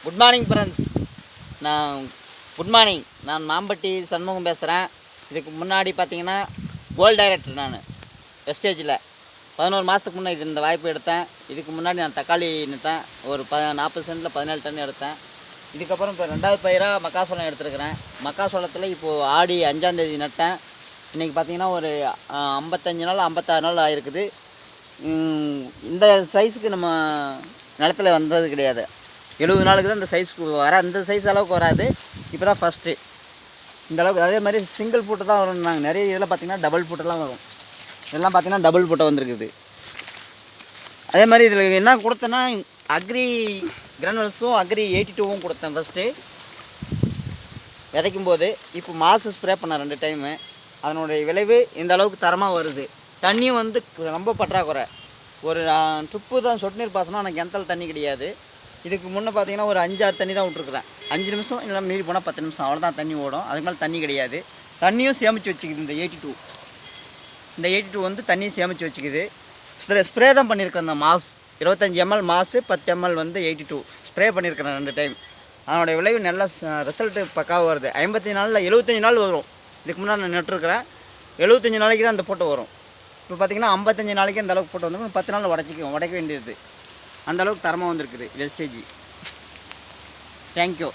Good morning friends. நான் மாம்பட்டி சண்முகம் பேசுகிறேன். இதுக்கு முன்னாடி பார்த்தீங்கன்னா கோல்டு டைரக்டர் நான் வெஸ்டேஜில் 11 மாதத்துக்கு முன்னே இந்த வாய்ப்பு எடுத்தேன். இதுக்கு முன்னாடி நான் தக்காளி நட்டேன். ஒரு 40 சென்ட்டில் 17 டன் எடுத்தேன். இதுக்கப்புறம் இப்போ 2வது பயிராக மக்காசோளம் எடுத்துருக்கிறேன். மக்காசோளத்தில் இப்போது ஆடி 5ஆம் தேதி நட்டேன். இன்றைக்கி பார்த்தீங்கன்னா ஒரு 55 நாள் 56 நாள் ஆகிருக்குது. இந்த சைஸுக்கு நம்ம நிலத்துல வந்தது கிடையாது. 70 நாளுக்கு தான் இந்த சைஸ்க்கு அந்த சைஸ் அளவுக்கு வராது. இப்போ தான் ஃபஸ்ட்டு இந்த அளவுக்கு. அதே மாதிரி சிங்கிள் பூட்டை தான் வரும். நாங்கள் நிறைய இதில் பார்த்திங்கன்னா டபுள் பூட்டெல்லாம் வரும். இதெல்லாம் பார்த்திங்கன்னா டபுள் பூட்டை வந்திருக்குது. அதே மாதிரி இதில் என்ன கொடுத்தேன்னா அக்ரி கிரானுவல்ஸும் அக்ரி 82வும் கொடுத்தேன் ஃபஸ்ட்டு விதைக்கும் போது. இப்போ மாசு ஸ்ப்ரே பண்ணேன் 2 டைமு. அதனுடைய விளைவு இந்த அளவுக்கு தரமாக வருது. தண்ணியும் வந்து ரொம்ப பற்றாக்குறை. ஒரு ட்ரிப்பு தான் சொட்டு நீர் பாசனம். எனக்கு கிணத்துல தண்ணி கிடையாது. இதுக்கு முன்னே பார்த்தீங்கன்னா ஒரு 5-6 தண்ணி தான் விட்ருக்குறேன். 5 நிமிஷம் இல்லை மீறி போனால் 10 நிமிஷம் அவ்வளோதான் தண்ணி ஓடும். அதுக்கு மேலே தண்ணி கிடையாது. தண்ணியும் சேமித்து வச்சுக்குது. இந்த 82 வந்து தண்ணியும் சேமித்து வச்சுக்குது. ஸ்ப்ரே தான் பண்ணியிருக்கேன். அந்த மாஸ் 25 ml மாசு 10 ml வந்து 82 ஸ்ப்ரே பண்ணியிருக்கிறேன் 2 டைம். அதனுடைய விளைவு நல்ல ரிசல்ட்டு பக்காவாக வருது. 55 நாளில் 75 நாள் வரும். இதுக்கு முன்னாடி நான் நட்டுருக்கிறேன். 75 நாளைக்கு தான் அந்த போட்டோ வரும். இப்போ பார்த்திங்கன்னா 55 நாளைக்கு அந்த அளவுக்கு போட்டோ வந்து 10 நாள் உடைக்க வேண்டியது. அந்த அளவுக்கு தரமாக வந்திருக்குது வெஸ்டேஜ். தேங்க்யூ.